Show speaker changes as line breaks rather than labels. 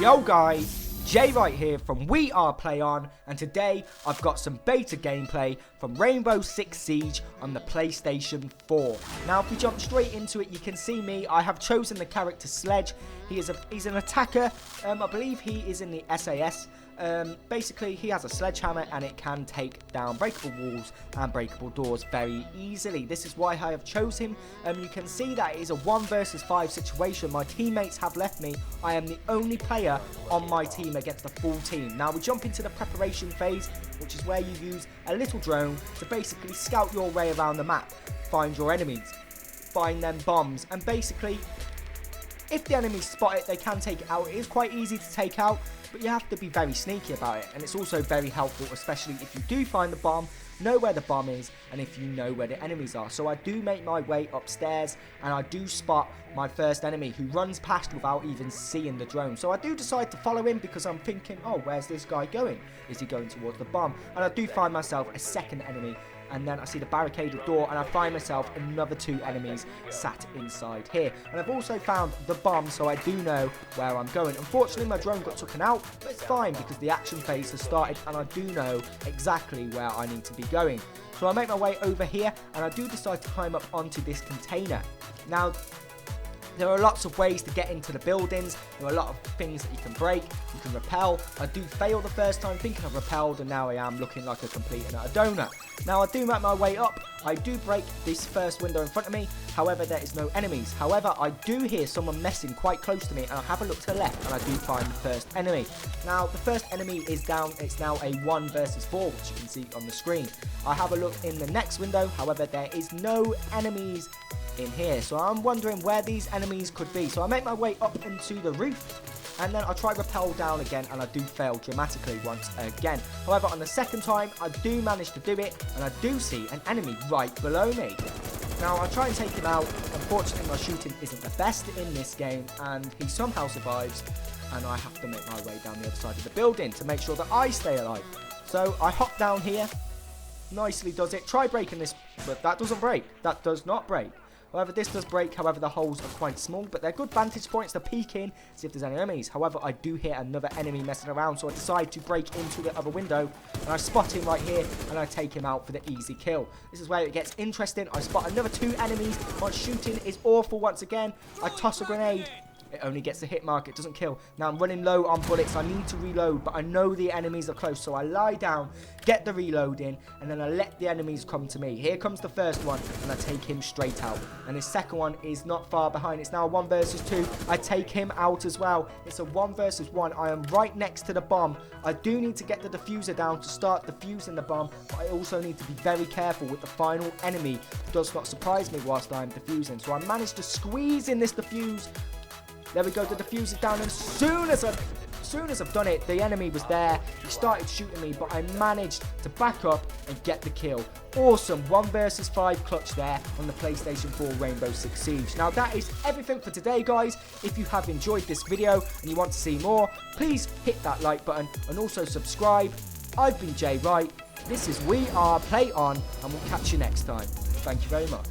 Yo guys, Jay Wright here from We Are Play On, and today I've got some beta gameplay from Rainbow Six Siege on the PlayStation 4. Now if we jump straight into it, you can see me. I have chosen the character Sledge. He's an attacker. I believe he is in the SAS. Basically, he has a sledgehammer and it can take down breakable walls and breakable doors very easily. This is why I have chosen him. You can see that it is a 1 versus 5 situation. My teammates have left me. I am the only player on my team against the full team. Now we jump into the preparation phase, which is where you use a little drone to basically scout your way around the map, find your enemies, find them bombs, and basically if the enemies spot it, they can take it out. It is quite easy to take out, but you have to be very sneaky about it, and it's also very helpful, especially if you do find the bomb, know where the bomb is, and if you know where the enemies are. So I do make my way upstairs, and I do spot my first enemy who runs past without even seeing the drone. So I do decide to follow him because I'm thinking, oh, where's this guy going? Is he going towards the bomb? And I do find myself a second enemy, and then I see the barricaded door, and I find myself another 2 enemies sat inside here. And I've also found the bomb, so I do know where I'm going. Unfortunately, my drone got taken out, but it's fine because the action phase has started, and I do know exactly where I need to be going. So I make my way over here, and I do decide to climb up onto this container. Now, there are lots of ways to get into the buildings. There are a lot of things that you can break. You can rappel. I do fail the first time thinking I've rappelled, and now I am looking like a complete and utter donut. Now I do make my way up. I do break this first window in front of me. However, there is no enemies. However, I do hear someone messing quite close to me, and I have a look to the left, and I do find the first enemy. Now the first enemy is down. It's now a 1 versus 4, which you can see on the screen. I have a look in the next window. However, there is no enemies in here, so I'm wondering where these enemies could be. So I make my way up into the roof, and then I try rappel down again, and I do fail dramatically once again. However, on the second time I do manage to do it, and I do see an enemy right below me. Now I try and take him out. Unfortunately, my shooting isn't the best in this game, and he somehow survives, and I have to make my way down the other side of the building to make sure that I stay alive. So I hop down here, nicely does it. Try breaking this, but that doesn't break. That does not break. However, this does break. However, the holes are quite small, but they're good vantage points to peek in, see if there's any enemies. However, I do hear another enemy messing around, so I decide to break into the other window, and I spot him right here, and I take him out for the easy kill. This is where it gets interesting. I spot another 2 enemies. My shooting is awful once again. I toss a grenade. It only gets a hit mark, it doesn't kill. Now I'm running low on bullets, I need to reload, but I know the enemies are close, so I lie down, get the reload in, and then I let the enemies come to me. Here comes the first one, and I take him straight out. And his second one is not far behind. It's now a 1 versus 2. I take him out as well. It's a 1 versus 1. I am right next to the bomb. I do need to get the diffuser down to start diffusing the bomb, but I also need to be very careful with the final enemy who does not surprise me whilst I'm diffusing. So I managed to squeeze in this diffuse. There we go, the diffuser down, and as soon as I've done it, the enemy was there. He started shooting me, but I managed to back up and get the kill. Awesome 1 versus 5 clutch there on the PlayStation 4 Rainbow Six Siege. Now that is everything for today, guys. If you have enjoyed this video and you want to see more, please hit that like button and also subscribe. I've been Jay Wright. This is We Are Play On, and we'll catch you next time. Thank you very much.